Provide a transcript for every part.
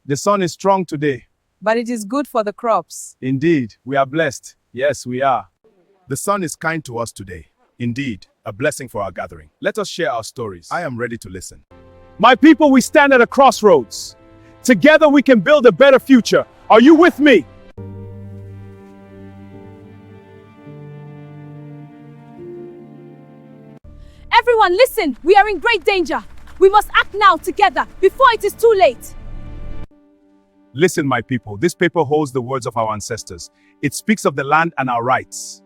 The sun is strong today. But it is good for the crops. Indeed, we are blessed. Yes, we are. The sun is kind to us today. Indeed, a blessing for our gathering. Let us share our stories. I am ready to listen. My people, we stand at a crossroads. Together we can build a better future. Are you with me? Everyone, listen! We are in great danger. We must act now together before it is too late. Listen, my people, this paper holds the words of our ancestors. It speaks of the land and our rights.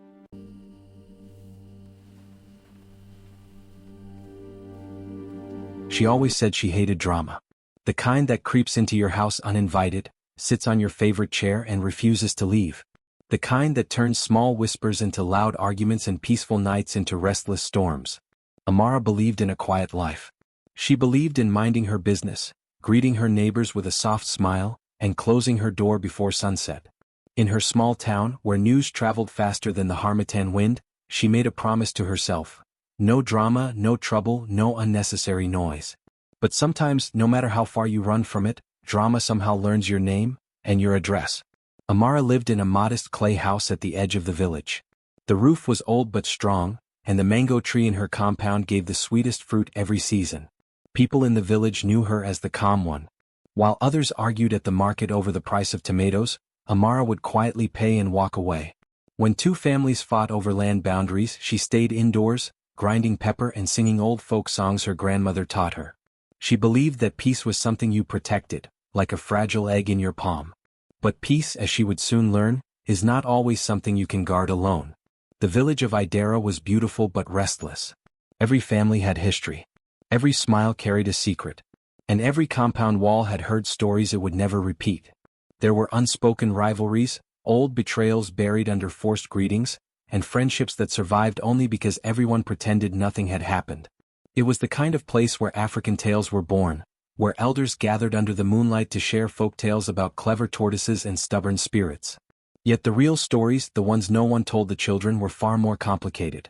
She always said she hated drama. The kind that creeps into your house uninvited, sits on your favorite chair and refuses to leave. The kind that turns small whispers into loud arguments and peaceful nights into restless storms. Amara believed in a quiet life. She believed in minding her business, greeting her neighbors with a soft smile, and closing her door before sunset. In her small town, where news traveled faster than the harmattan wind, she made a promise to herself. No drama, no trouble, no unnecessary noise. But sometimes, no matter how far you run from it, drama somehow learns your name and your address. Amara lived in a modest clay house at the edge of the village. The roof was old but strong, and the mango tree in her compound gave the sweetest fruit every season. People in the village knew her as the calm one. While others argued at the market over the price of tomatoes, Amara would quietly pay and walk away. When two families fought over land boundaries, she stayed indoors, grinding pepper and singing old folk songs her grandmother taught her. She believed that peace was something you protected, like a fragile egg in your palm. But peace, as she would soon learn, is not always something you can guard alone. The village of Idera was beautiful but restless. Every family had history. Every smile carried a secret. And every compound wall had heard stories it would never repeat. There were unspoken rivalries, old betrayals buried under forced greetings, and friendships that survived only because everyone pretended nothing had happened. It was the kind of place where African tales were born, where elders gathered under the moonlight to share folk tales about clever tortoises and stubborn spirits. Yet the real stories, the ones no one told the children, were far more complicated.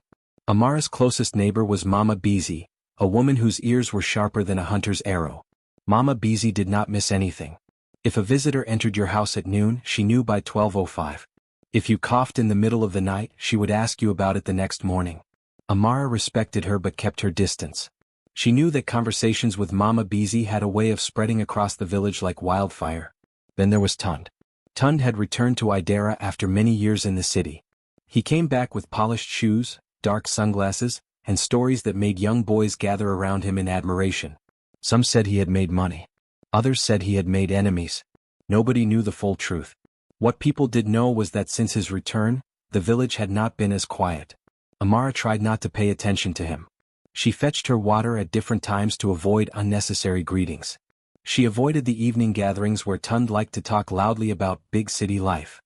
Amara's closest neighbor was Mama Beezy, a woman whose ears were sharper than a hunter's arrow. Mama Beezy did not miss anything. If a visitor entered your house at noon, she knew by 12:05. If you coughed in the middle of the night, she would ask you about it the next morning. Amara respected her but kept her distance. She knew that conversations with Mama Beezy had a way of spreading across the village like wildfire. Then there was Tund. Tund had returned to Idera after many years in the city. He came back with polished shoes, dark sunglasses, and stories that made young boys gather around him in admiration. Some said he had made money. Others said he had made enemies. Nobody knew the full truth. What people did know was that since his return, the village had not been as quiet. Amara tried not to pay attention to him. She fetched her water at different times to avoid unnecessary greetings. She avoided the evening gatherings where Tund liked to talk loudly about big city life.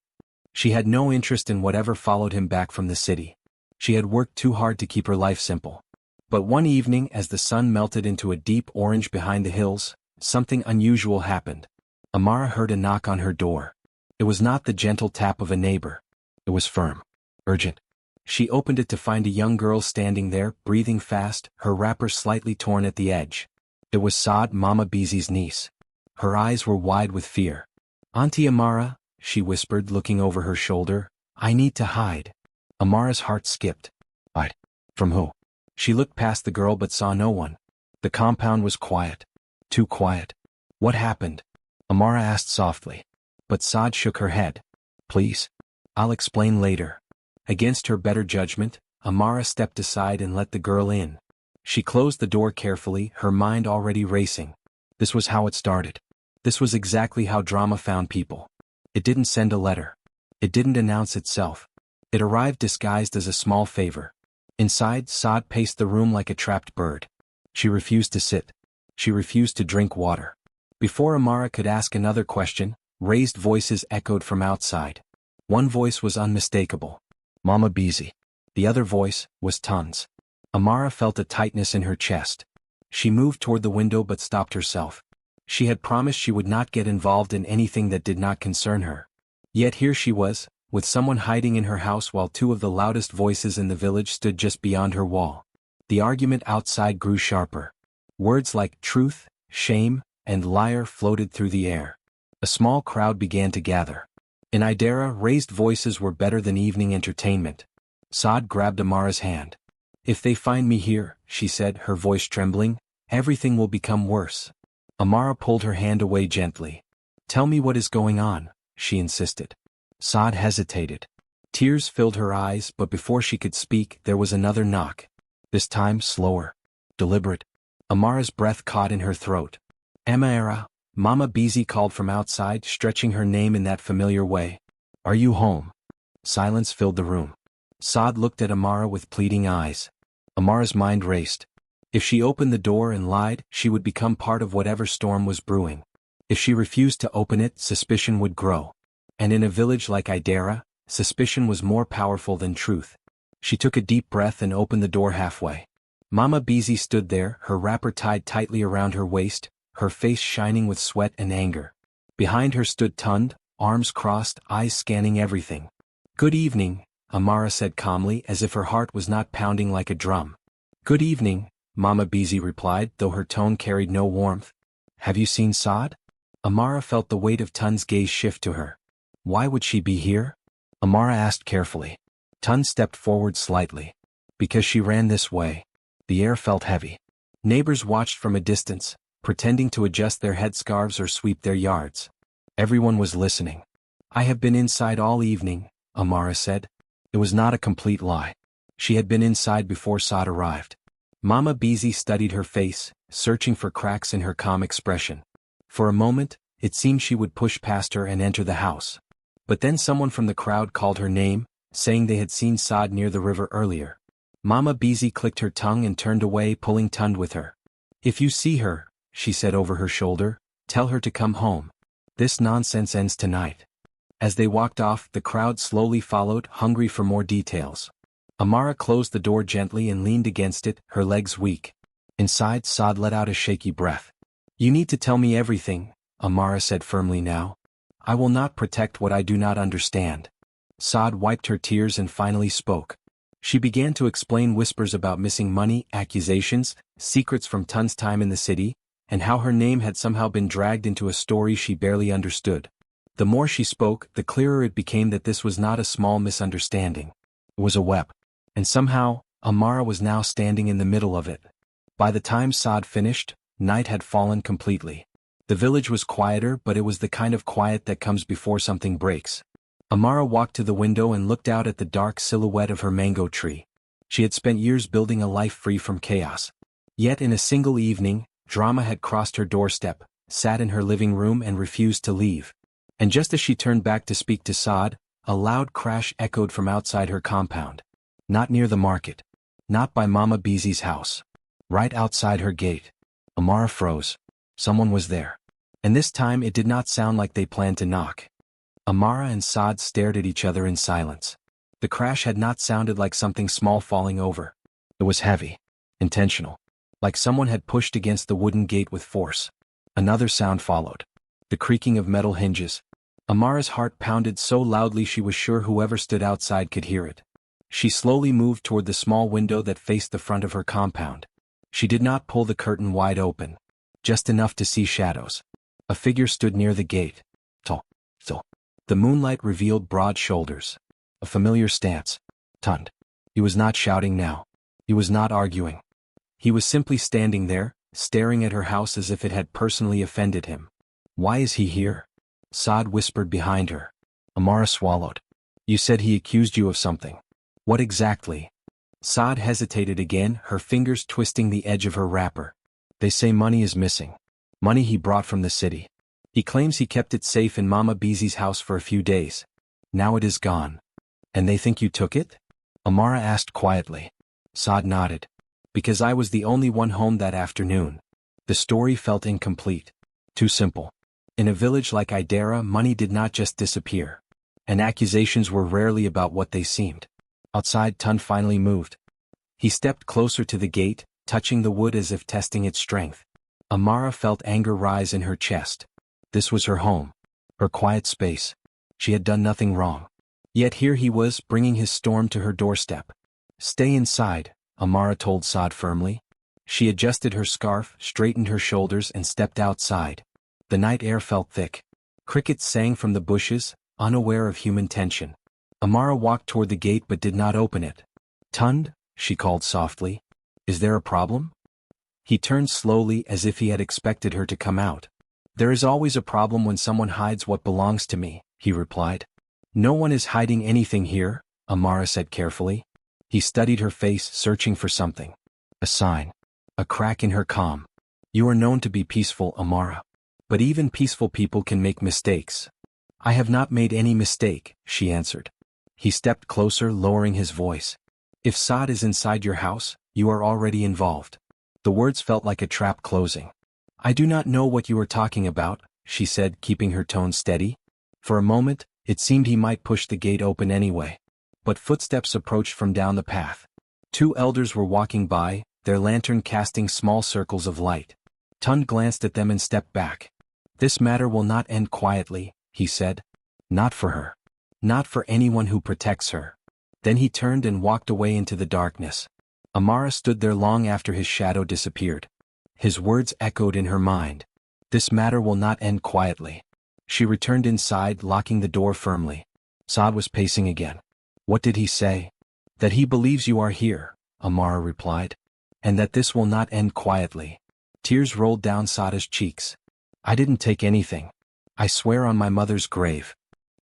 She had no interest in whatever followed him back from the city. She had worked too hard to keep her life simple. But one evening, as the sun melted into a deep orange behind the hills, something unusual happened. Amara heard a knock on her door. It was not the gentle tap of a neighbor. It was firm. Urgent. She opened it to find a young girl standing there, breathing fast, her wrapper slightly torn at the edge. It was Saad, Mama Beezy's niece. Her eyes were wide with fear. "Auntie Amara," she whispered, looking over her shoulder, "I need to hide." Amara's heart skipped. "Hide? From who?" She looked past the girl but saw no one. The compound was quiet. Too quiet. "What happened?" Amara asked softly. But Saad shook her head. "Please. I'll explain later." Against her better judgment, Amara stepped aside and let the girl in. She closed the door carefully, her mind already racing. This was how it started. This was exactly how drama found people. It didn't send a letter. It didn't announce itself. It arrived disguised as a small favor. Inside, Saad paced the room like a trapped bird. She refused to sit. She refused to drink water. Before Amara could ask another question, raised voices echoed from outside. One voice was unmistakable. Mama Beezy. The other voice was Tund's. Amara felt a tightness in her chest. She moved toward the window but stopped herself. She had promised she would not get involved in anything that did not concern her. Yet here she was, with someone hiding in her house while two of the loudest voices in the village stood just beyond her wall. The argument outside grew sharper. Words like truth, shame, and liar floated through the air. A small crowd began to gather. In Idera, raised voices were better than evening entertainment. Saad grabbed Amara's hand. "If they find me here," she said, her voice trembling, "everything will become worse." Amara pulled her hand away gently. "Tell me what is going on," she insisted. Saad hesitated. Tears filled her eyes, but before she could speak, there was another knock. This time slower. Deliberate. Amara's breath caught in her throat. "Amara," Mama Beezy called from outside, stretching her name in that familiar way. "Are you home?" Silence filled the room. Saad looked at Amara with pleading eyes. Amara's mind raced. If she opened the door and lied, she would become part of whatever storm was brewing. If she refused to open it, suspicion would grow. And in a village like Idera, suspicion was more powerful than truth. She took a deep breath and opened the door halfway. Mama Beezy stood there, her wrapper tied tightly around her waist, her face shining with sweat and anger. Behind her stood Tund, arms crossed, eyes scanning everything. "Good evening," Amara said calmly, as if her heart was not pounding like a drum. "Good evening," Mama Beezy replied, though her tone carried no warmth. "Have you seen Saad?" Amara felt the weight of Tund's gaze shift to her. "Why would she be here?" Amara asked carefully. Tund stepped forward slightly. "Because she ran this way." The air felt heavy. Neighbors watched from a distance, pretending to adjust their headscarves or sweep their yards. Everyone was listening. "I have been inside all evening," Amara said. It was not a complete lie. She had been inside before Saad arrived. Mama Beezy studied her face, searching for cracks in her calm expression. For a moment, it seemed she would push past her and enter the house. But then someone from the crowd called her name, saying they had seen Saad near the river earlier. Mama Beezy clicked her tongue and turned away, pulling Tund with her. "If you see her," she said over her shoulder, "tell her to come home. This nonsense ends tonight." As they walked off, the crowd slowly followed, hungry for more details. Amara closed the door gently and leaned against it, her legs weak. Inside, Saad let out a shaky breath. "You need to tell me everything," Amara said firmly now. "I will not protect what I do not understand." Saad wiped her tears and finally spoke. She began to explain whispers about missing money, accusations, secrets from Tund's time in the city, and how her name had somehow been dragged into a story she barely understood. The more she spoke, the clearer it became that this was not a small misunderstanding. It was a web. And somehow, Amara was now standing in the middle of it. By the time Saad finished, night had fallen completely. The village was quieter, but it was the kind of quiet that comes before something breaks. Amara walked to the window and looked out at the dark silhouette of her mango tree. She had spent years building a life free from chaos. Yet in a single evening, drama had crossed her doorstep, sat in her living room and refused to leave. And just as she turned back to speak to Saad, a loud crash echoed from outside her compound. Not near the market. Not by Mama Beezy's house. Right outside her gate. Amara froze. Someone was there. And this time it did not sound like they planned to knock. Amara and Saad stared at each other in silence. The crash had not sounded like something small falling over. It was heavy. Intentional. Like someone had pushed against the wooden gate with force. Another sound followed. The creaking of metal hinges. Amara's heart pounded so loudly she was sure whoever stood outside could hear it. She slowly moved toward the small window that faced the front of her compound. She did not pull the curtain wide open. Just enough to see shadows. A figure stood near the gate. Tall. The moonlight revealed broad shoulders. A familiar stance. Tund. He was not shouting now. He was not arguing. He was simply standing there, staring at her house as if it had personally offended him. "Why is he here?" Saad whispered behind her. Amara swallowed. "You said he accused you of something. What exactly?" Saad hesitated again, her fingers twisting the edge of her wrapper. "They say money is missing. Money he brought from the city. He claims he kept it safe in Mama Beezy's house for a few days. Now it is gone. And they think you took it?" Amara asked quietly. Saad nodded. "Because I was the only one home that afternoon." The story felt incomplete. Too simple. In a village like Idera, money did not just disappear. And accusations were rarely about what they seemed. Outside, Tund finally moved. He stepped closer to the gate, touching the wood as if testing its strength. Amara felt anger rise in her chest. This was her home. Her quiet space. She had done nothing wrong. Yet here he was, bringing his storm to her doorstep. "Stay inside," Amara told Saad firmly. She adjusted her scarf, straightened her shoulders and stepped outside. The night air felt thick. Crickets sang from the bushes, unaware of human tension. Amara walked toward the gate but did not open it. "Tund," she called softly. "Is there a problem?" He turned slowly as if he had expected her to come out. "There is always a problem when someone hides what belongs to me," he replied. "No one is hiding anything here," Amara said carefully. He studied her face, searching for something. A sign. A crack in her calm. "You are known to be peaceful, Amara. But even peaceful people can make mistakes." "I have not made any mistake," she answered. He stepped closer, lowering his voice. "If Saad is inside your house, you are already involved." The words felt like a trap closing. "I do not know what you are talking about," she said, keeping her tone steady. For a moment, it seemed he might push the gate open anyway. But footsteps approached from down the path. 2 elders were walking by, their lantern casting small circles of light. Tund glanced at them and stepped back. "This matter will not end quietly," he said. "Not for her. Not for anyone who protects her." Then he turned and walked away into the darkness. Amara stood there long after his shadow disappeared. His words echoed in her mind. "This matter will not end quietly." She returned inside, locking the door firmly. Saad was pacing again. "What did he say?" "That he believes you are here," Amara replied. "And that this will not end quietly." Tears rolled down Saada's cheeks. "I didn't take anything. I swear on my mother's grave."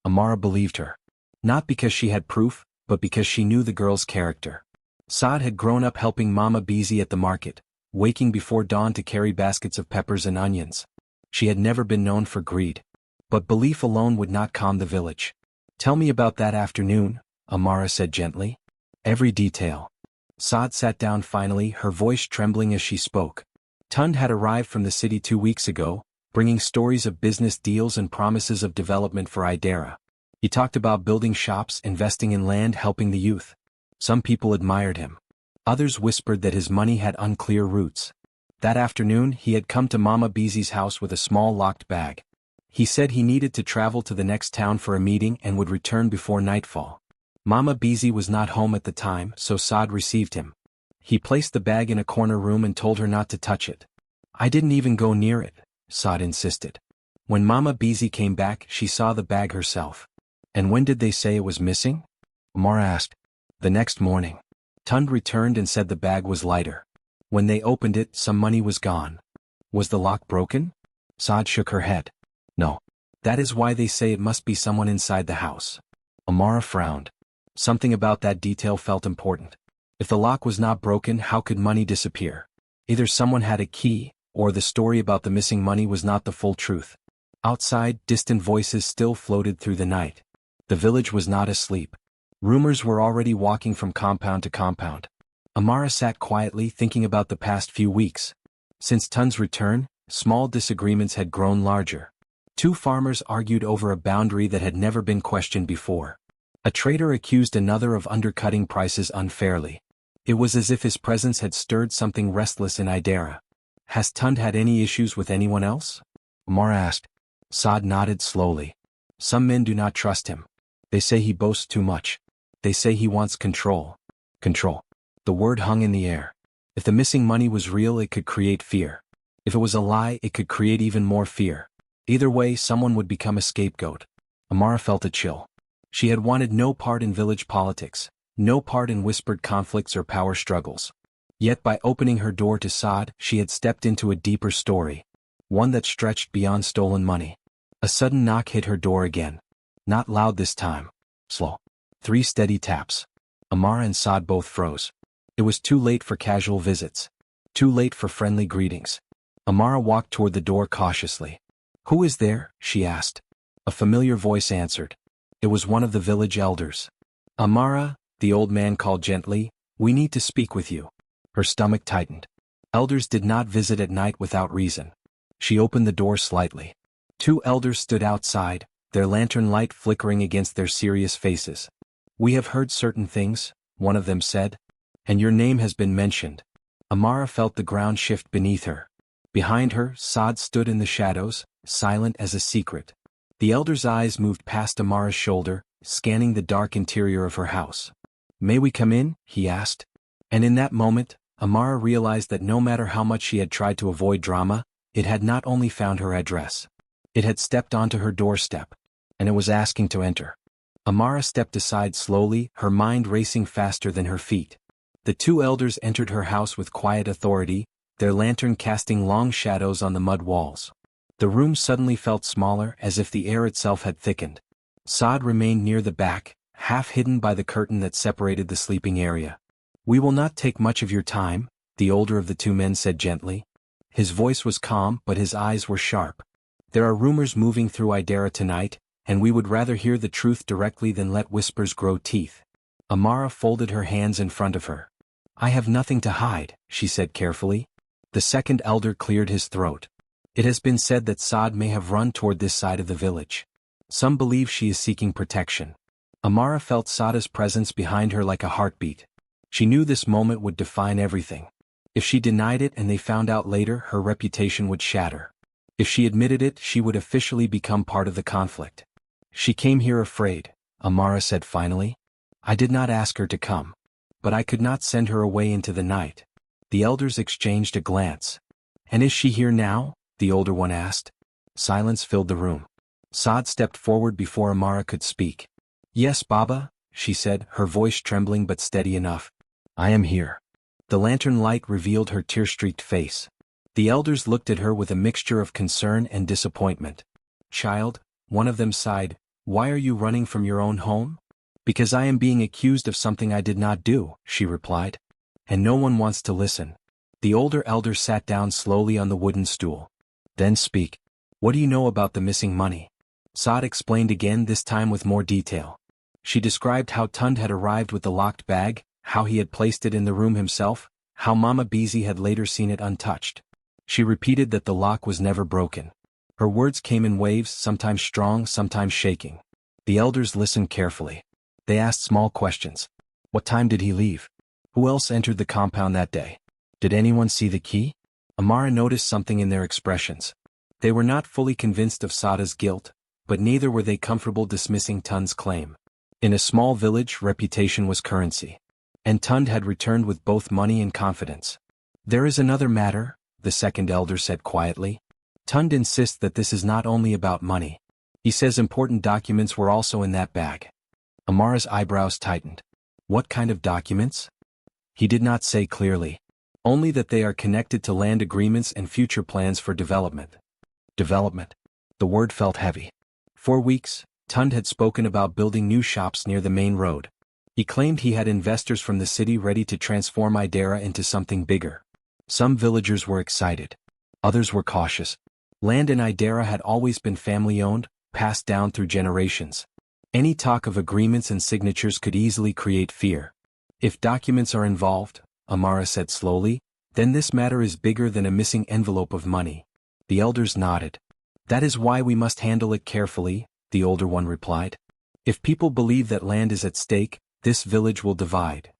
Amara believed her. Not because she had proof, but because she knew the girl's character. Saad had grown up helping Mama Beezy at the market, waking before dawn to carry baskets of peppers and onions. She had never been known for greed. But belief alone would not calm the village. "Tell me about that afternoon," Amara said gently. "Every detail." Saad sat down finally, her voice trembling as she spoke. Tund had arrived from the city 2 weeks ago, bringing stories of business deals and promises of development for Idera. He talked about building shops, investing in land, helping the youth. Some people admired him. Others whispered that his money had unclear roots. That afternoon, he had come to Mama Beezy's house with a small locked bag. He said he needed to travel to the next town for a meeting and would return before nightfall. Mama Beezy was not home at the time, so Saad received him. He placed the bag in a corner room and told her not to touch it. "I didn't even go near it," Saad insisted. When Mama Beezy came back, she saw the bag herself. "And when did they say it was missing?" Amara asked. "The next morning." Tund returned and said the bag was lighter. When they opened it, some money was gone. "Was the lock broken?" Saad shook her head. "No. That is why they say it must be someone inside the house." Amara frowned. Something about that detail felt important. If the lock was not broken, how could money disappear? Either someone had a key, or the story about the missing money was not the full truth. Outside, distant voices still floated through the night. The village was not asleep. Rumors were already walking from compound to compound. Amara sat quietly, thinking about the past few weeks. Since Tund's return, small disagreements had grown larger. 2 farmers argued over a boundary that had never been questioned before. A trader accused another of undercutting prices unfairly. It was as if his presence had stirred something restless in Idera. "Has Tund had any issues with anyone else?" Amara asked. Saad nodded slowly. "Some men do not trust him. They say he boasts too much. They say he wants control." Control. The word hung in the air. If the missing money was real, it could create fear. If it was a lie, it could create even more fear. Either way, someone would become a scapegoat. Amara felt a chill. She had wanted no part in village politics, no part in whispered conflicts or power struggles. Yet by opening her door to Saad, she had stepped into a deeper story. One that stretched beyond stolen money. A sudden knock hit her door again. Not loud this time. Slow. 3 steady taps. Amara and Saad both froze. It was too late for casual visits. Too late for friendly greetings. Amara walked toward the door cautiously. "Who is there?" she asked. A familiar voice answered. It was one of the village elders. "Amara," the old man called gently, "we need to speak with you." Her stomach tightened. Elders did not visit at night without reason. She opened the door slightly. 2 elders stood outside, their lantern light flickering against their serious faces. "We have heard certain things," one of them said. "And your name has been mentioned." Amara felt the ground shift beneath her. Behind her, Saad stood in the shadows, silent as a secret. The elder's eyes moved past Amara's shoulder, scanning the dark interior of her house. "May we come in?" he asked. And in that moment, Amara realized that no matter how much she had tried to avoid drama, it had not only found her address. It had stepped onto her doorstep, and it was asking to enter. Amara stepped aside slowly, her mind racing faster than her feet. The two elders entered her house with quiet authority, their lantern casting long shadows on the mud walls. The room suddenly felt smaller, as if the air itself had thickened. Saad remained near the back, half hidden by the curtain that separated the sleeping area. "We will not take much of your time," the older of the two men said gently. His voice was calm, but his eyes were sharp. "There are rumors moving through Idara tonight, and we would rather hear the truth directly than let whispers grow teeth." Amara folded her hands in front of her. "I have nothing to hide," she said carefully. The second elder cleared his throat. "It has been said that Saad may have run toward this side of the village. Some believe she is seeking protection." Amara felt Saada's presence behind her like a heartbeat. She knew this moment would define everything. If she denied it and they found out later, her reputation would shatter. If she admitted it, she would officially become part of the conflict. "She came here afraid," Amara said finally. "I did not ask her to come. But I could not send her away into the night." The elders exchanged a glance. "And is she here now?" the older one asked. Silence filled the room. Saad stepped forward before Amara could speak. "Yes, Baba," she said, her voice trembling but steady enough. "I am here." The lantern light revealed her tear-streaked face. The elders looked at her with a mixture of concern and disappointment. "Child," one of them sighed, "why are you running from your own home?" "Because I am being accused of something I did not do," she replied. "And no one wants to listen." The older elder sat down slowly on the wooden stool. "Then speak. What do you know about the missing money?" Saad explained again, this time with more detail. She described how Tund had arrived with the locked bag, how he had placed it in the room himself, how Mama Beezy had later seen it untouched. She repeated that the lock was never broken. Her words came in waves, sometimes strong, sometimes shaking. The elders listened carefully. They asked small questions. What time did he leave? Who else entered the compound that day? Did anyone see the key? Amara noticed something in their expressions. They were not fully convinced of Saada's guilt, but neither were they comfortable dismissing Tund's claim. In a small village, reputation was currency. And Tund had returned with both money and confidence. "There is another matter," the second elder said quietly. "Tund insists that this is not only about money. He says important documents were also in that bag." Amara's eyebrows tightened. "What kind of documents?" He did not say clearly. Only that they are connected to land agreements and future plans for development. Development. The word felt heavy. For weeks, Tund had spoken about building new shops near the main road. He claimed he had investors from the city ready to transform Idara into something bigger. Some villagers were excited. Others were cautious. Land in Idara had always been family-owned, passed down through generations. Any talk of agreements and signatures could easily create fear. "If documents are involved," Amara said slowly, "then this matter is bigger than a missing envelope of money." The elders nodded. "That is why we must handle it carefully," the older one replied. "If people believe that land is at stake, this village will divide."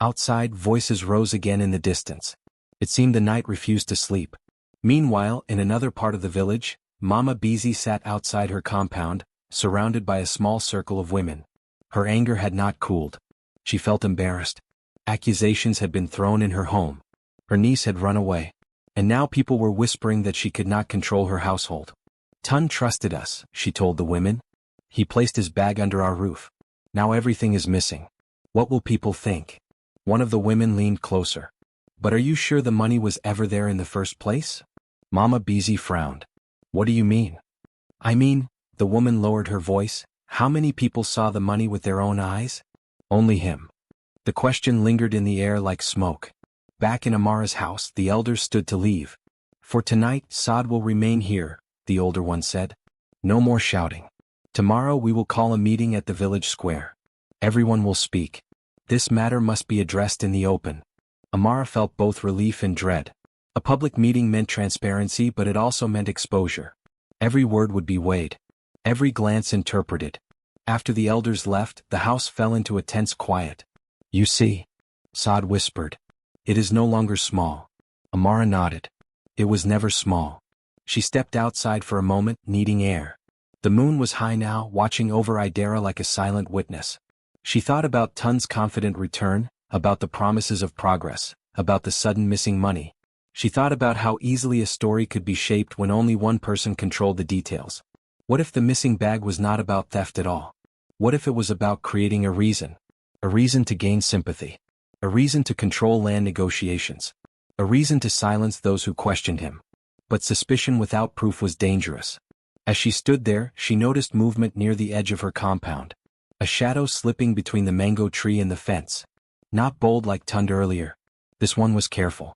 Outside, voices rose again in the distance. It seemed the night refused to sleep. Meanwhile, in another part of the village, Mama Beezy sat outside her compound, surrounded by a small circle of women. Her anger had not cooled. She felt embarrassed. Accusations had been thrown in her home. Her niece had run away. And now people were whispering that she could not control her household. "Tund trusted us," she told the women. "He placed his bag under our roof. Now everything is missing. What will people think?" One of the women leaned closer. "But are you sure the money was ever there in the first place?" Mama Beezy frowned. "What do you mean?" "I mean," the woman lowered her voice, "how many people saw the money with their own eyes?" "Only him." The question lingered in the air like smoke. Back in Amara's house, the elders stood to leave. "For tonight, Saad will remain here," the older one said. "No more shouting. Tomorrow we will call a meeting at the village square. Everyone will speak. This matter must be addressed in the open." Amara felt both relief and dread. A public meeting meant transparency, but it also meant exposure. Every word would be weighed. Every glance interpreted. After the elders left, the house fell into a tense quiet. "You see," Saad whispered. "It is no longer small." Amara nodded. "It was never small." She stepped outside for a moment, needing air. The moon was high now, watching over Idara like a silent witness. She thought about Tund's confident return, about the promises of progress, about the sudden missing money. She thought about how easily a story could be shaped when only one person controlled the details. What if the missing bag was not about theft at all? What if it was about creating a reason? A reason to gain sympathy. A reason to control land negotiations. A reason to silence those who questioned him. But suspicion without proof was dangerous. As she stood there, she noticed movement near the edge of her compound. A shadow slipping between the mango tree and the fence. Not bold like Tund earlier. This one was careful.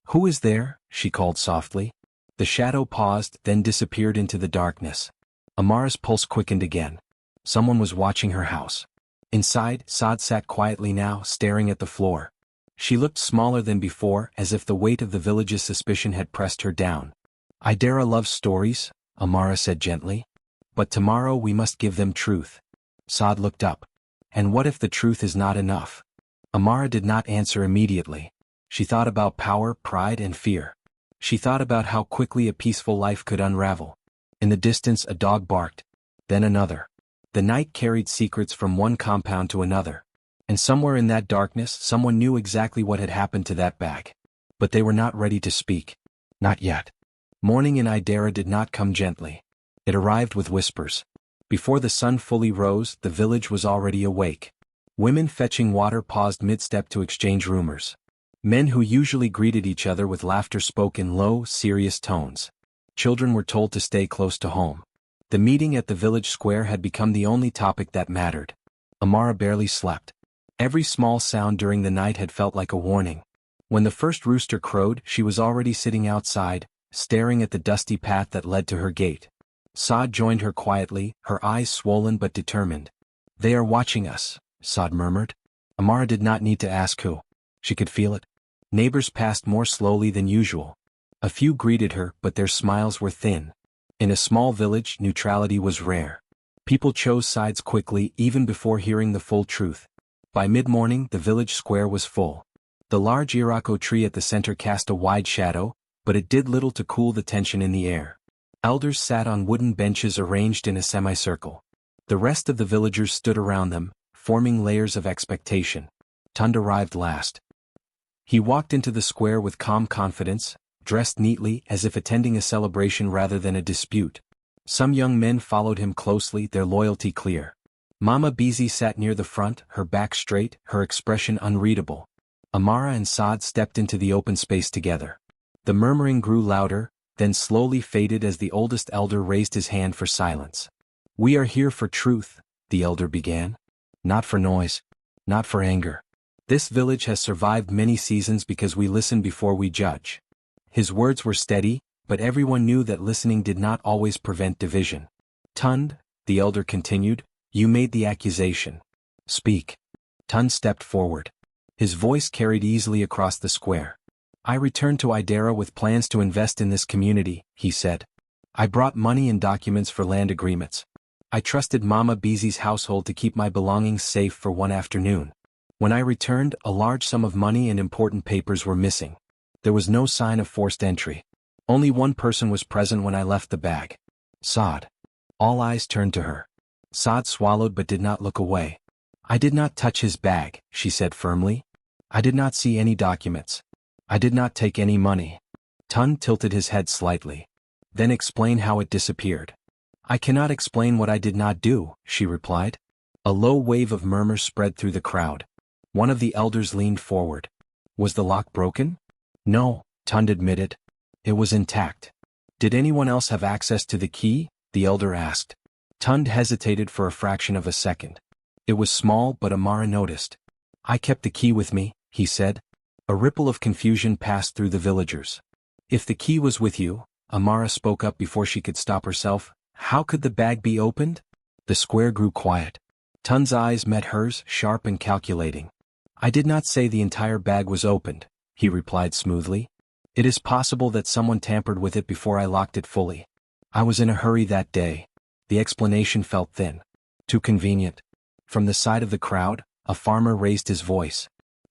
"Who is there?" she called softly. The shadow paused, then disappeared into the darkness. Amara's pulse quickened again. Someone was watching her house. Inside, Saad sat quietly now, staring at the floor. She looked smaller than before, as if the weight of the village's suspicion had pressed her down. "Idara loves stories," Amara said gently. "But tomorrow we must give them truth." Saad looked up. "And what if the truth is not enough?" Amara did not answer immediately. She thought about power, pride, and fear. She thought about how quickly a peaceful life could unravel. In the distance a dog barked. Then another. The night carried secrets from one compound to another. And somewhere in that darkness someone knew exactly what had happened to that bag. But they were not ready to speak. Not yet. Morning in Idara did not come gently. It arrived with whispers. Before the sun fully rose, the village was already awake. Women fetching water paused mid-step to exchange rumors. Men who usually greeted each other with laughter spoke in low, serious tones. Children were told to stay close to home. The meeting at the village square had become the only topic that mattered. Amara barely slept. Every small sound during the night had felt like a warning. When the first rooster crowed, she was already sitting outside, staring at the dusty path that led to her gate. Saad joined her quietly, her eyes swollen but determined. "They are watching us," Saad murmured. Amara did not need to ask who. She could feel it. Neighbors passed more slowly than usual. A few greeted her, but their smiles were thin. In a small village, neutrality was rare. People chose sides quickly, even before hearing the full truth. By mid-morning, the village square was full. The large Irako tree at the center cast a wide shadow, but it did little to cool the tension in the air. Elders sat on wooden benches arranged in a semicircle. The rest of the villagers stood around them, forming layers of expectation. Tund arrived last. He walked into the square with calm confidence, dressed neatly as if attending a celebration rather than a dispute. Some young men followed him closely, their loyalty clear. Mama Bizi sat near the front, her back straight, her expression unreadable. Amara and Saad stepped into the open space together. The murmuring grew louder, then slowly faded as the oldest elder raised his hand for silence. "We are here for truth," the elder began. "Not for noise. Not for anger. This village has survived many seasons because we listen before we judge." His words were steady, but everyone knew that listening did not always prevent division. "Tund," the elder continued, "you made the accusation. Speak." Tund stepped forward. His voice carried easily across the square. "I returned to Idara with plans to invest in this community," he said. "I brought money and documents for land agreements. I trusted Mama Bizi's household to keep my belongings safe for one afternoon. When I returned, a large sum of money and important papers were missing. There was no sign of forced entry. Only one person was present when I left the bag. Saad." All eyes turned to her. Saad swallowed but did not look away. "I did not touch his bag," she said firmly. "I did not see any documents. I did not take any money." Tund tilted his head slightly. "Then explain how it disappeared." "I cannot explain what I did not do," she replied. A low wave of murmurs spread through the crowd. One of the elders leaned forward. "Was the lock broken?" "No," Tund admitted. "It was intact." "Did anyone else have access to the key?" the elder asked. Tund hesitated for a fraction of a second. It was small, but Amara noticed. "I kept the key with me," he said. A ripple of confusion passed through the villagers. "If the key was with you," Amara spoke up before she could stop herself, "how could the bag be opened?" The square grew quiet. Tund's eyes met hers, sharp and calculating. "I did not say the entire bag was opened," he replied smoothly. "It is possible that someone tampered with it before I locked it fully. I was in a hurry that day." The explanation felt thin. Too convenient. From the side of the crowd, a farmer raised his voice.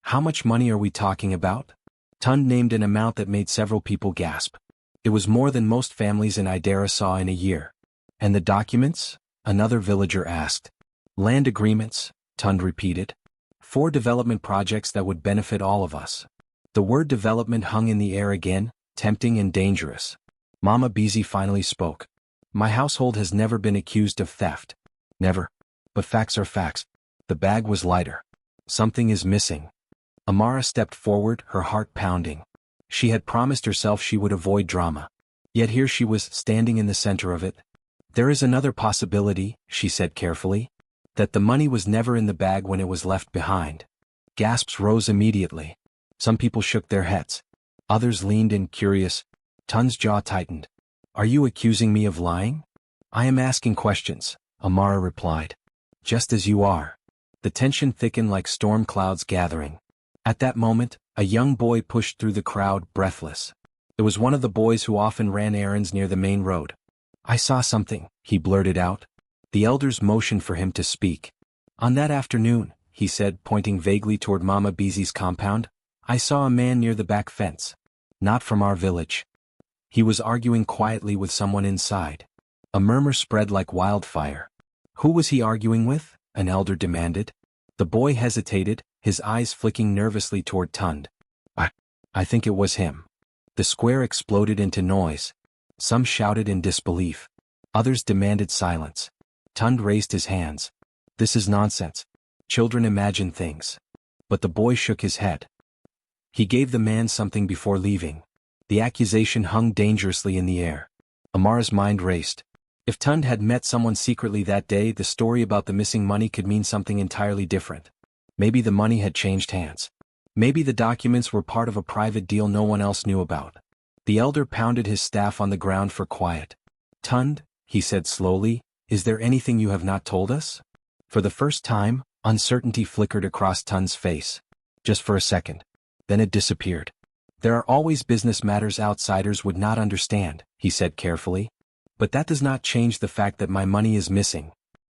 "How much money are we talking about?" Tund named an amount that made several people gasp. It was more than most families in Idara saw in a year. "And the documents?" another villager asked. "Land agreements," Tund repeated. "4 development projects that would benefit all of us." The word development hung in the air again, tempting and dangerous. Mama Beezy finally spoke. My household has never been accused of theft. Never. But facts are facts. The bag was lighter. Something is missing. Amara stepped forward, her heart pounding. She had promised herself she would avoid drama. Yet here she was, standing in the center of it. There is another possibility, she said carefully. That the money was never in the bag when it was left behind. Gasps rose immediately. Some people shook their heads. Others leaned in, curious. Tun's jaw tightened. Are you accusing me of lying? I am asking questions, Amara replied. Just as you are. The tension thickened like storm clouds gathering. At that moment, a young boy pushed through the crowd, breathless. It was one of the boys who often ran errands near the main road. I saw something, he blurted out. The elders motioned for him to speak. On that afternoon, he said, pointing vaguely toward Mama Beezy's compound, I saw a man near the back fence. Not from our village. He was arguing quietly with someone inside. A murmur spread like wildfire. Who was he arguing with? An elder demanded. The boy hesitated, his eyes flicking nervously toward Tund. I think it was him. The square exploded into noise. Some shouted in disbelief. Others demanded silence. Tund raised his hands. This is nonsense. Children imagine things. But the boy shook his head. He gave the man something before leaving. The accusation hung dangerously in the air. Amara's mind raced. If Tund had met someone secretly that day, the story about the missing money could mean something entirely different. Maybe the money had changed hands. Maybe the documents were part of a private deal no one else knew about. The elder pounded his staff on the ground for quiet. Tund, he said slowly, is there anything you have not told us? For the first time, uncertainty flickered across Tund's face. Just for a second. Then it disappeared. There are always business matters outsiders would not understand, he said carefully. But that does not change the fact that my money is missing.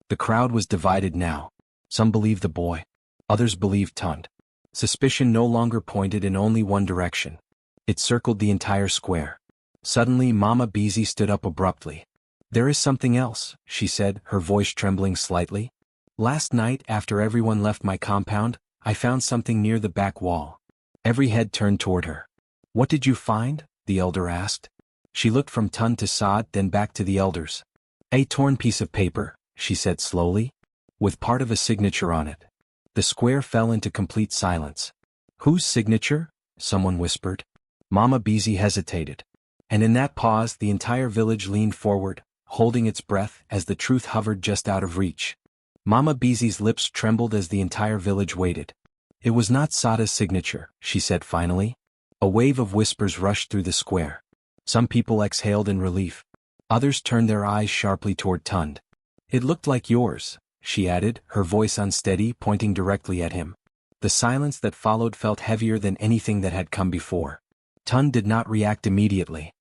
The crowd was divided now. Some believed the boy. Others believed Tund. Suspicion no longer pointed in only one direction. It circled the entire square. Suddenly Mama Beezy stood up abruptly. There is something else, she said, her voice trembling slightly. Last night, after everyone left my compound, I found something near the back wall. Every head turned toward her. What did you find? The elder asked. She looked from Tund to Sod, then back to the elders. A torn piece of paper, she said slowly, with part of a signature on it. The square fell into complete silence. Whose signature? Someone whispered. Mama Beezy hesitated. And in that pause the entire village leaned forward, holding its breath as the truth hovered just out of reach. Mama Beezy's lips trembled as the entire village waited. It was not Sada's signature, she said finally. A wave of whispers rushed through the square. Some people exhaled in relief. Others turned their eyes sharply toward Tund. It looked like yours, she added, her voice unsteady, pointing directly at him. The silence that followed felt heavier than anything that had come before. Tund did not react immediately.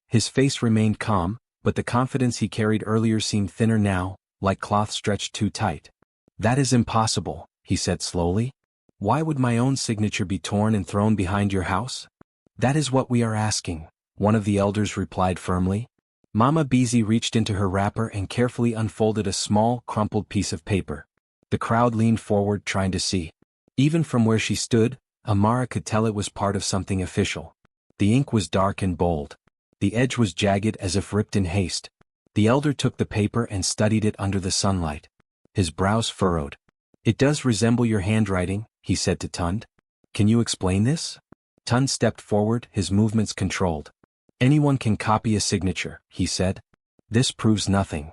His face remained calm, but the confidence he carried earlier seemed thinner now, like cloth stretched too tight. That is impossible, he said slowly. Why would my own signature be torn and thrown behind your house? That is what we are asking, one of the elders replied firmly. Mama Beezy reached into her wrapper and carefully unfolded a small, crumpled piece of paper. The crowd leaned forward trying to see. Even from where she stood, Amara could tell it was part of something official. The ink was dark and bold. The edge was jagged as if ripped in haste. The elder took the paper and studied it under the sunlight. His brows furrowed. It does resemble your handwriting, he said to Tund. Can you explain this? Tund stepped forward, his movements controlled. Anyone can copy a signature, he said. This proves nothing.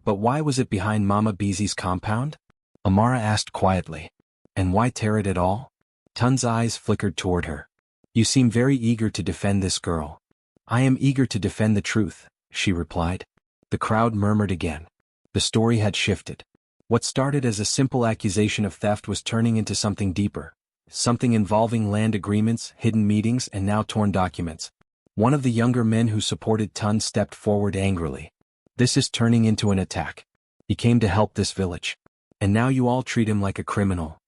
But why was it behind Mama Beezy's compound? Amara asked quietly. And why tear it at all? Tund's eyes flickered toward her. You seem very eager to defend this girl. I am eager to defend the truth, she replied. The crowd murmured again. The story had shifted. What started as a simple accusation of theft was turning into something deeper. Something involving land agreements, hidden meetings, and now torn documents. One of the younger men who supported Tund stepped forward angrily. This is turning into an attack. He came to help this village. And now you all treat him like a criminal.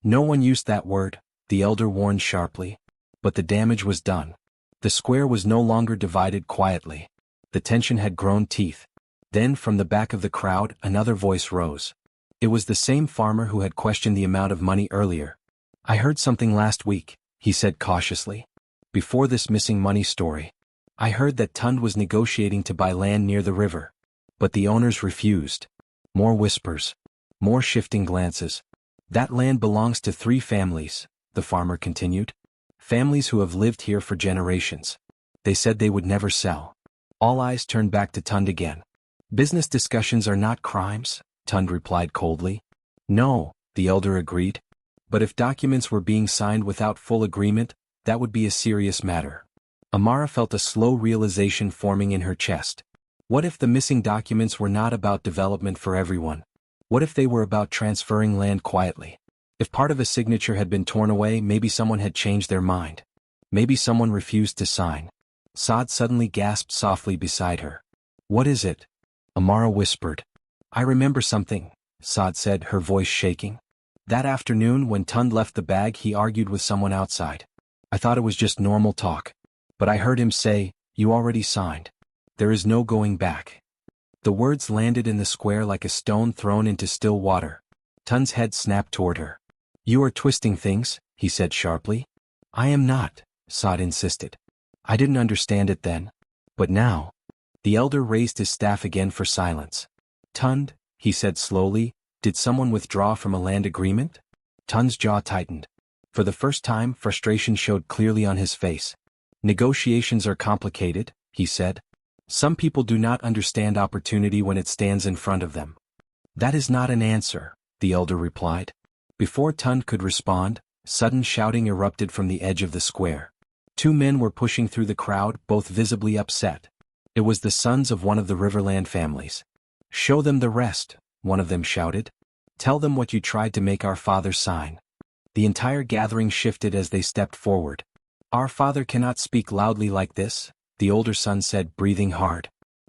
No one used that word, the elder warned sharply. But the damage was done. The square was no longer divided quietly. The tension had grown teeth. Then from the back of the crowd another voice rose. It was the same farmer who had questioned the amount of money earlier. I heard something last week, he said cautiously. Before this missing money story, I heard that Tund was negotiating to buy land near the river. But the owners refused. More whispers. More shifting glances. That land belongs to 3 families, the farmer continued. Families who have lived here for generations. They said they would never sell. All eyes turned back to Tund again. Business discussions are not crimes, Tund replied coldly. No, the elder agreed. But if documents were being signed without full agreement, that would be a serious matter. Amara felt a slow realization forming in her chest. What if the missing documents were not about development for everyone? What if they were about transferring land quietly? If part of a signature had been torn away, maybe someone had changed their mind. Maybe someone refused to sign. Saad suddenly gasped softly beside her. What is it? Amara whispered. I remember something, Saad said, her voice shaking. That afternoon when Tund left the bag, he argued with someone outside. I thought it was just normal talk. But I heard him say, you already signed. There is no going back. The words landed in the square like a stone thrown into still water. Tund's head snapped toward her. You are twisting things, he said sharply. I am not, Saad insisted. I didn't understand it then. But now. The elder raised his staff again for silence. Tund, he said slowly, did someone withdraw from a land agreement? Tund's jaw tightened. For the first time, frustration showed clearly on his face. Negotiations are complicated, he said. Some people do not understand opportunity when it stands in front of them. That is not an answer, the elder replied. Before Tund could respond, sudden shouting erupted from the edge of the square. 2 men were pushing through the crowd, both visibly upset. It was the sons of one of the Riverland families. Show them the rest, one of them shouted. Tell them what you tried to make our father sign. The entire gathering shifted as they stepped forward. Our father cannot speak loudly like this, the older son said, breathing hard.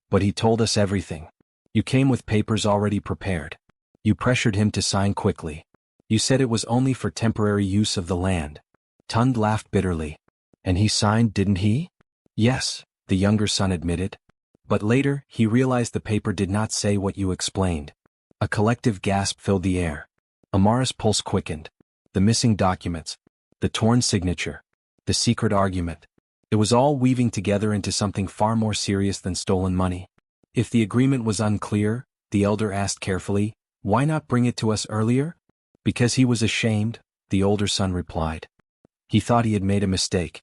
But he told us everything. You came with papers already prepared. You pressured him to sign quickly. You said it was only for temporary use of the land. Tund laughed bitterly. And he signed, didn't he? Yes, the younger son admitted. But later, he realized the paper did not say what you explained. A collective gasp filled the air. Amara's pulse quickened. The missing documents. The torn signature. The secret argument. It was all weaving together into something far more serious than stolen money. If the agreement was unclear, the elder asked carefully, why not bring it to us earlier? Because he was ashamed, the older son replied. He thought he had made a mistake.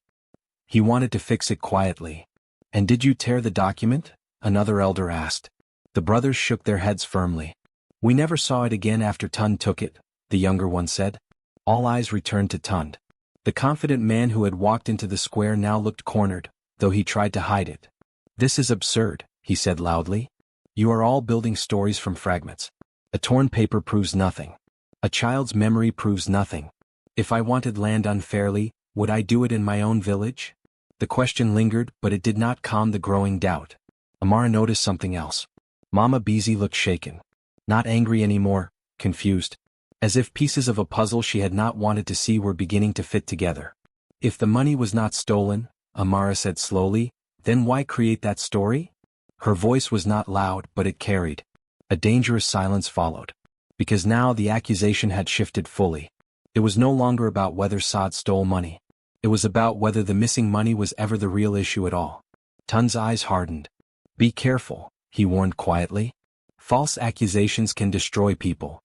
He wanted to fix it quietly. And did you tear the document? Another elder asked. The brothers shook their heads firmly. We never saw it again after Tund took it, the younger one said. All eyes returned to Tund. The confident man who had walked into the square now looked cornered, though he tried to hide it. This is absurd, he said loudly. You are all building stories from fragments. A torn paper proves nothing. A child's memory proves nothing. If I wanted land unfairly, would I do it in my own village? The question lingered, but it did not calm the growing doubt. Amara noticed something else. Mama Beezy looked shaken. Not angry anymore, confused. As if pieces of a puzzle she had not wanted to see were beginning to fit together. If the money was not stolen, Amara said slowly, then why create that story? Her voice was not loud, but it carried. A dangerous silence followed. Because now the accusation had shifted fully. It was no longer about whether Saad stole money. It was about whether the missing money was ever the real issue at all. Tund's eyes hardened. Be careful, he warned quietly. False accusations can destroy people.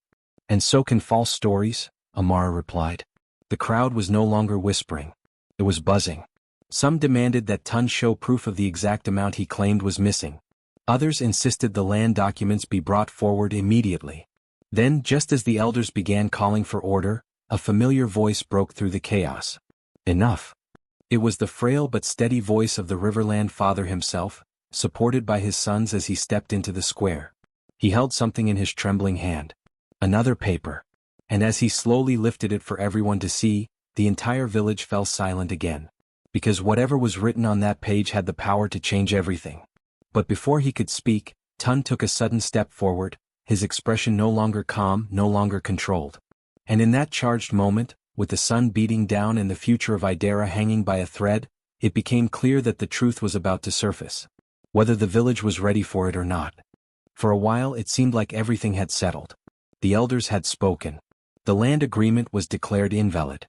And so can false stories, Amara replied. The crowd was no longer whispering. It was buzzing. Some demanded that Tund show proof of the exact amount he claimed was missing. Others insisted the land documents be brought forward immediately. Then, just as the elders began calling for order, a familiar voice broke through the chaos. Enough. It was the frail but steady voice of the Riverland father himself, supported by his sons as he stepped into the square. He held something in his trembling hand. Another paper. And as he slowly lifted it for everyone to see, the entire village fell silent again. Because whatever was written on that page had the power to change everything. But before he could speak, Tund took a sudden step forward, his expression no longer calm, no longer controlled. And in that charged moment, with the sun beating down and the future of Idera hanging by a thread, it became clear that the truth was about to surface. Whether the village was ready for it or not. For a while it seemed like everything had settled. The elders had spoken. The land agreement was declared invalid.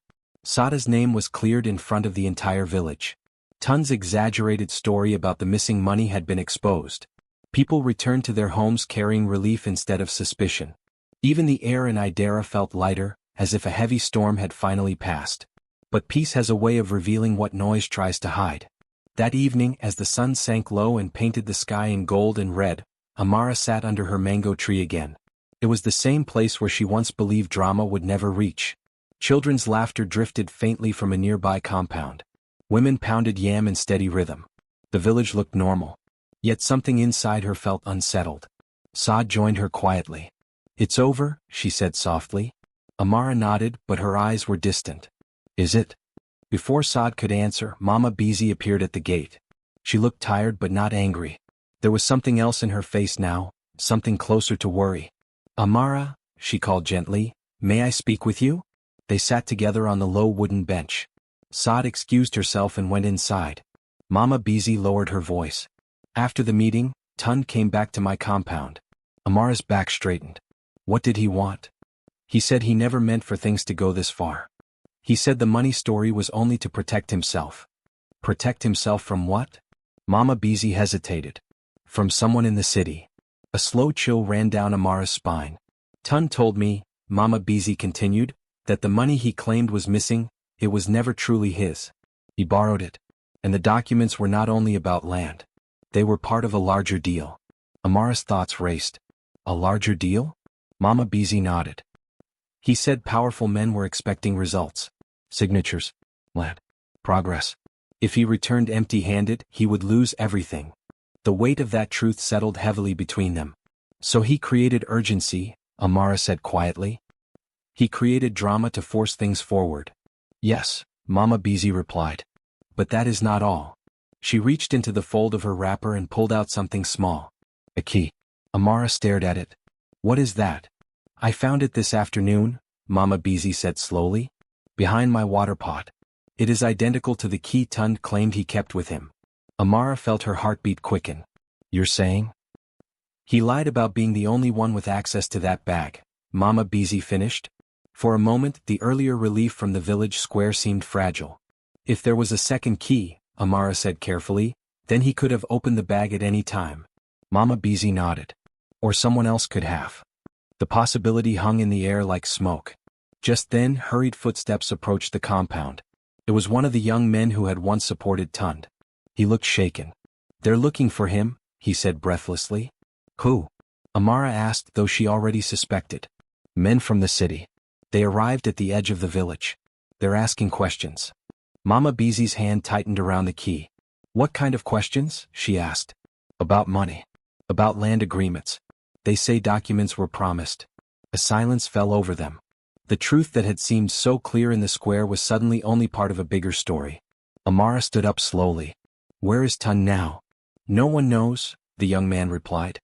Sada's name was cleared in front of the entire village. Tun's exaggerated story about the missing money had been exposed. People returned to their homes carrying relief instead of suspicion. Even the air in Idera felt lighter, as if a heavy storm had finally passed. But peace has a way of revealing what noise tries to hide. That evening, as the sun sank low and painted the sky in gold and red, Amara sat under her mango tree again. It was the same place where she once believed drama would never reach. Children's laughter drifted faintly from a nearby compound. Women pounded yam in steady rhythm. The village looked normal. Yet something inside her felt unsettled. Saad joined her quietly. "It's over," she said softly. Amara nodded, but her eyes were distant. "Is it?" Before Saad could answer, Mama Beezy appeared at the gate. She looked tired but not angry. There was something else in her face now, something closer to worry. "Amara," she called gently, "may I speak with you?" They sat together on the low wooden bench. Saad excused herself and went inside. Mama Beezy lowered her voice. "After the meeting, Tun came back to my compound." Amara's back straightened. "What did he want?" "He said he never meant for things to go this far. He said the money story was only to protect himself." "Protect himself from what?" Mama Beezy hesitated. "From someone in the city." A slow chill ran down Amara's spine. "Tun told me," Mama Beezy continued, "that the money he claimed was missing, it was never truly his. He borrowed it. And the documents were not only about land. They were part of a larger deal." Amara's thoughts raced. "A larger deal?" Mama Beezy nodded. "He said powerful men were expecting results. Signatures. Land. Progress. If he returned empty-handed, he would lose everything." The weight of that truth settled heavily between them. "So he created urgency," Amara said quietly. "He created drama to force things forward." "Yes," Mama Beezy replied. "But that is not all." She reached into the fold of her wrapper and pulled out something small. "A key." Amara stared at it. "What is that?" "I found it this afternoon," Mama Beezy said slowly. "Behind my water pot. It is identical to the key Tund claimed he kept with him." Amara felt her heartbeat quicken. "You're saying?" "He lied about being the only one with access to that bag," Mama Beezy finished. For a moment, the earlier relief from the village square seemed fragile. "If there was a second key," Amara said carefully, "then he could have opened the bag at any time." Mama Beezy nodded. "Or someone else could have." The possibility hung in the air like smoke. Just then, hurried footsteps approached the compound. It was one of the young men who had once supported Tund. He looked shaken. "They're looking for him," he said breathlessly. "Who?" Amara asked, though she already suspected. "Men from the city. They arrived at the edge of the village. They're asking questions." Mama Beezy's hand tightened around the key. "What kind of questions?" she asked. "About money. About land agreements. They say documents were promised." A silence fell over them. The truth that had seemed so clear in the square was suddenly only part of a bigger story. Amara stood up slowly. "Where is Tun now?" "No one knows," the young man replied.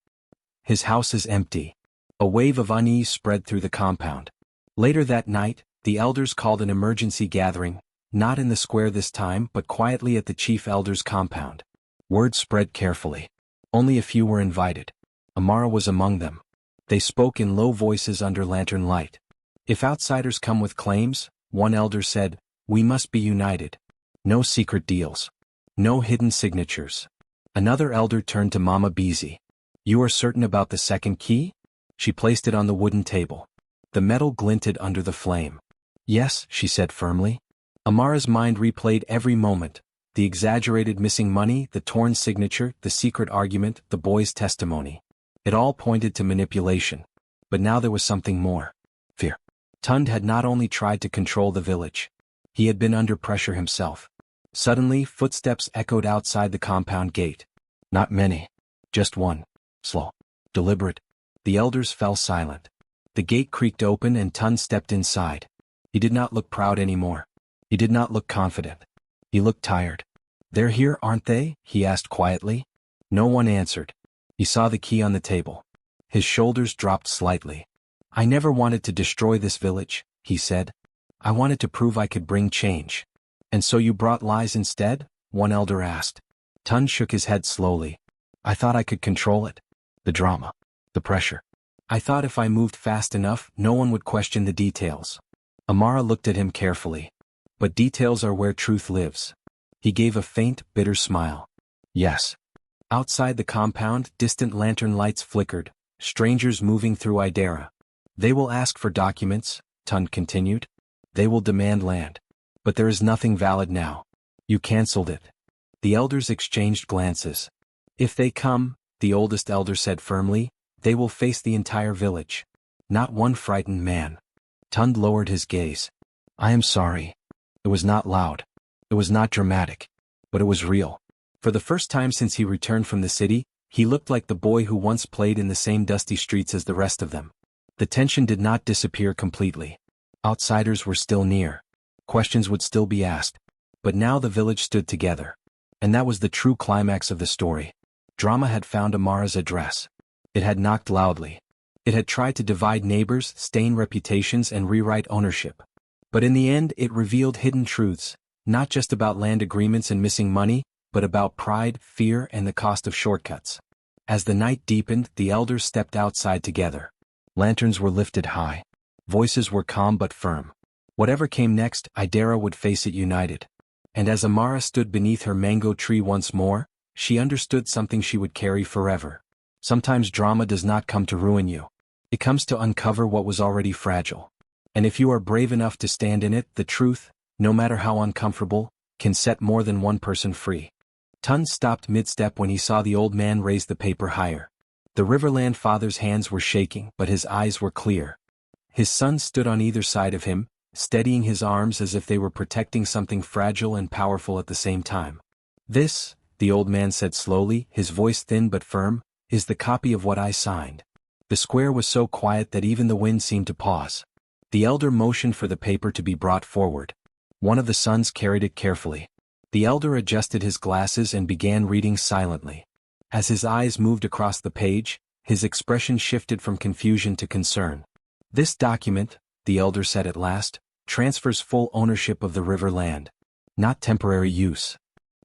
"His house is empty." A wave of unease spread through the compound. Later that night, the elders called an emergency gathering, not in the square this time but quietly at the chief elder's compound. Word spread carefully. Only a few were invited. Amara was among them. They spoke in low voices under lantern light. "If outsiders come with claims," one elder said, "we must be united. No secret deals. No hidden signatures." Another elder turned to Mama Beezy. "You are certain about the second key?" She placed it on the wooden table. The metal glinted under the flame. "Yes," she said firmly. Amara's mind replayed every moment. The exaggerated missing money, the torn signature, the secret argument, the boy's testimony. It all pointed to manipulation. But now there was something more. Fear. Tund had not only tried to control the village. He had been under pressure himself. Suddenly, footsteps echoed outside the compound gate. Not many. Just one. Slow. Deliberate. The elders fell silent. The gate creaked open and Tund stepped inside. He did not look proud anymore. He did not look confident. He looked tired. "They're here, aren't they?" he asked quietly. No one answered. He saw the key on the table. His shoulders dropped slightly. "I never wanted to destroy this village," he said. "I wanted to prove I could bring change." "And so you brought lies instead?" one elder asked. Tund shook his head slowly. "I thought I could control it. The drama. The pressure. I thought if I moved fast enough, no one would question the details." Amara looked at him carefully. but details are where truth lives. He gave a faint, bitter smile. Yes. Outside the compound, distant lantern lights flickered, strangers moving through Idera. They will ask for documents, Tund continued. They will demand land. But there is nothing valid now. You cancelled it. The elders exchanged glances. If they come, the oldest elder said firmly, they will face the entire village. Not one frightened man. Tund lowered his gaze. I am sorry. It was not loud. It was not dramatic. But it was real. For the first time since he returned from the city, he looked like the boy who once played in the same dusty streets as the rest of them. The tension did not disappear completely. Outsiders were still near. Questions would still be asked. But now the village stood together. And that was the true climax of the story. Drama had found Amara's address. It had knocked loudly. It had tried to divide neighbors, stain reputations, and rewrite ownership. But in the end, it revealed hidden truths, not just about land agreements and missing money, but about pride, fear, and the cost of shortcuts. As the night deepened, the elders stepped outside together. Lanterns were lifted high. Voices were calm but firm. Whatever came next, Idera would face it united. And as Amara stood beneath her mango tree once more, she understood something she would carry forever. Sometimes drama does not come to ruin you. It comes to uncover what was already fragile. And if you are brave enough to stand in it, the truth, no matter how uncomfortable, can set more than one person free. Tund stopped mid-step when he saw the old man raise the paper higher. The Riverland father's hands were shaking, but his eyes were clear. His son stood on either side of him, steadying his arms as if they were protecting something fragile and powerful at the same time. This, the old man said slowly, his voice thin but firm, is the copy of what I signed. The square was so quiet that even the wind seemed to pause. The elder motioned for the paper to be brought forward. One of the sons carried it carefully. The elder adjusted his glasses and began reading silently. As his eyes moved across the page, his expression shifted from confusion to concern. This document, the elder said at last, transfers full ownership of the river land. Not temporary use.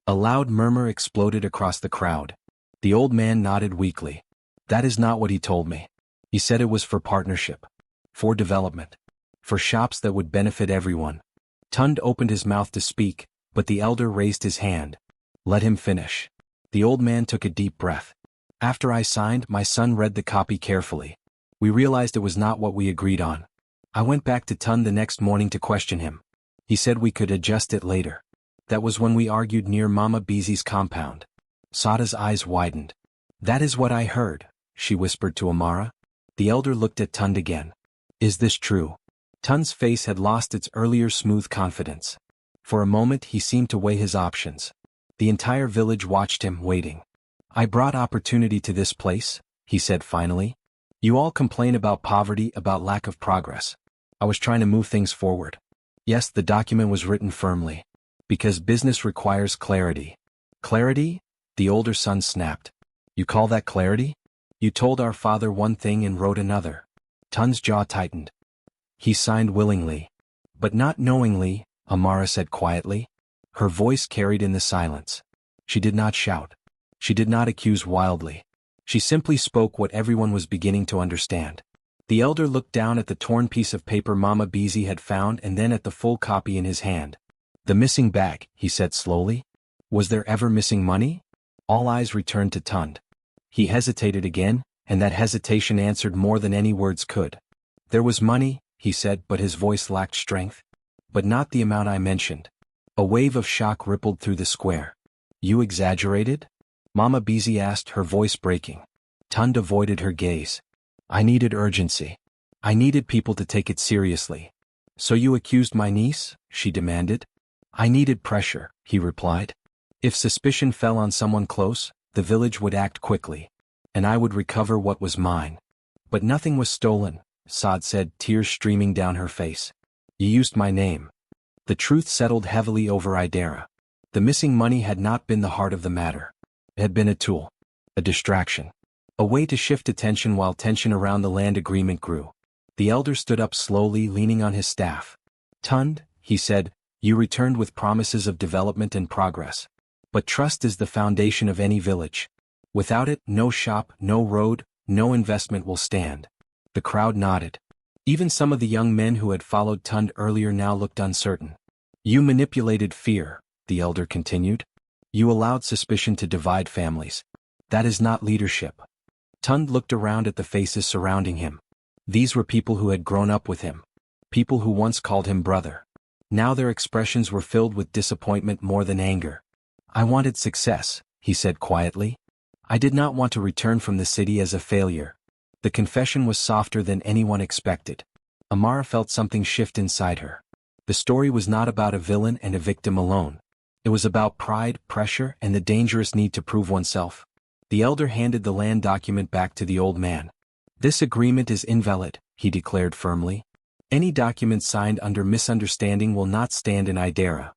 A loud murmur exploded across the crowd. The old man nodded weakly. That is not what he told me. He said it was for partnership. For development. For shops that would benefit everyone. Tund opened his mouth to speak, but the elder raised his hand. Let him finish. The old man took a deep breath. After I signed, my son read the copy carefully. We realized it was not what we agreed on. I went back to Tund the next morning to question him. He said we could adjust it later. That was when we argued near Mama Beezy's compound. Sada's eyes widened. That is what I heard, she whispered to Amara. The elder looked at Tund again. Is this true? Tund's face had lost its earlier smooth confidence. For a moment he seemed to weigh his options. The entire village watched him, waiting. I brought opportunity to this place, he said finally. You all complain about poverty, about lack of progress. I was trying to move things forward. Yes, the document was written firmly. Because business requires clarity. Clarity? The older son snapped. You call that clarity? You told our father one thing and wrote another. Tund's jaw tightened. He signed willingly. But not knowingly, Amara said quietly. Her voice carried in the silence. She did not shout. She did not accuse wildly. She simply spoke what everyone was beginning to understand. The elder looked down at the torn piece of paper Mama Beezy had found and then at the full copy in his hand. The missing bag, he said slowly. Was there ever missing money? All eyes returned to Tund. He hesitated again, and that hesitation answered more than any words could. There was money, he said, but his voice lacked strength. But not the amount I mentioned. A wave of shock rippled through the square. You exaggerated? Mama Beezy asked, her voice breaking. Tund avoided her gaze. I needed urgency. I needed people to take it seriously. So you accused my niece? She demanded. I needed pressure, he replied. If suspicion fell on someone close, the village would act quickly. And I would recover what was mine. But nothing was stolen, Sad said, tears streaming down her face. You used my name. The truth settled heavily over Idera. The missing money had not been the heart of the matter. It had been a tool. A distraction. A way to shift attention while tension around the land agreement grew. The elder stood up slowly, leaning on his staff. Tund, he said, you returned with promises of development and progress. But trust is the foundation of any village. Without it, no shop, no road, no investment will stand. The crowd nodded. Even some of the young men who had followed Tund earlier now looked uncertain. You manipulated fear, the elder continued. You allowed suspicion to divide families. That is not leadership. Tund looked around at the faces surrounding him. These were people who had grown up with him. People who once called him brother. Now their expressions were filled with disappointment more than anger. I wanted success, he said quietly. I did not want to return from the city as a failure. The confession was softer than anyone expected. Amara felt something shift inside her. The story was not about a villain and a victim alone. It was about pride, pressure, and the dangerous need to prove oneself. The elder handed the land document back to the old man. This agreement is invalid, he declared firmly. Any document signed under misunderstanding will not stand in Idera.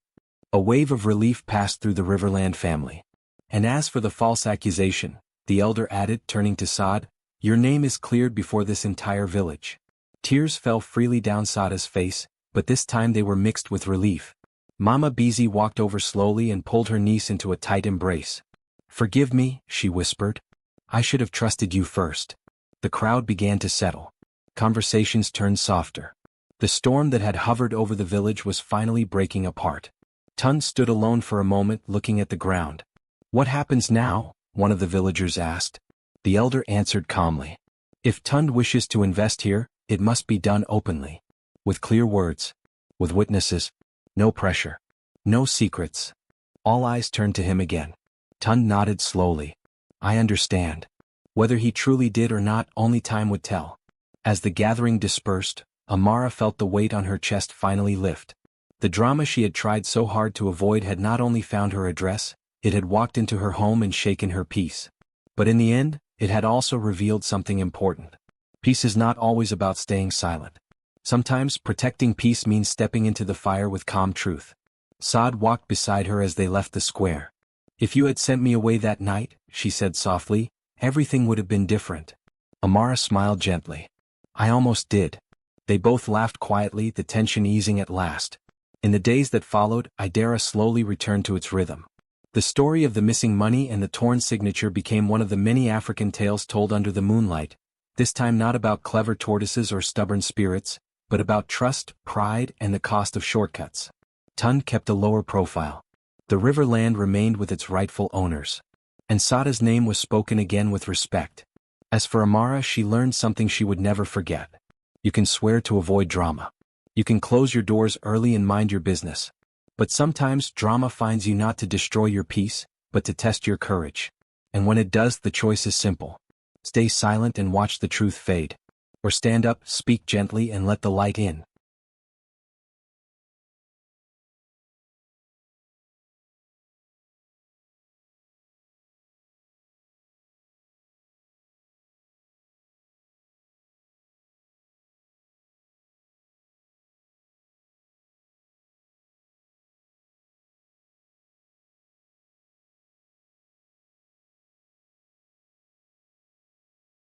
A wave of relief passed through the Riverland family. And as for the false accusation, the elder added, turning to Saad, your name is cleared before this entire village. Tears fell freely down Saada's face, but this time they were mixed with relief. Mama Beezy walked over slowly and pulled her niece into a tight embrace. Forgive me, she whispered. I should have trusted you first. The crowd began to settle. Conversations turned softer. The storm that had hovered over the village was finally breaking apart. Tund stood alone for a moment looking at the ground. What happens now? One of the villagers asked. The elder answered calmly. If Tund wishes to invest here, it must be done openly. With clear words. With witnesses. No pressure. No secrets. All eyes turned to him again. Tund nodded slowly. I understand. Whether he truly did or not, only time would tell. As the gathering dispersed, Amara felt the weight on her chest finally lift. The drama she had tried so hard to avoid had not only found her address, it had walked into her home and shaken her peace. But in the end, it had also revealed something important. Peace is not always about staying silent. Sometimes protecting peace means stepping into the fire with calm truth. Saad walked beside her as they left the square. If you had sent me away that night, she said softly, everything would have been different. Amara smiled gently. I almost did. They both laughed quietly, the tension easing at last. In the days that followed, Idera slowly returned to its rhythm. The story of the missing money and the torn signature became one of the many African tales told under the moonlight, this time not about clever tortoises or stubborn spirits, but about trust, pride, and the cost of shortcuts. Tund kept a lower profile. The Riverland remained with its rightful owners. And Sada's name was spoken again with respect. As for Amara, she learned something she would never forget. You can swear to avoid drama. You can close your doors early and mind your business. But sometimes drama finds you not to destroy your peace, but to test your courage. And when it does, the choice is simple. Stay silent and watch the truth fade. Or stand up, speak gently and let the light in.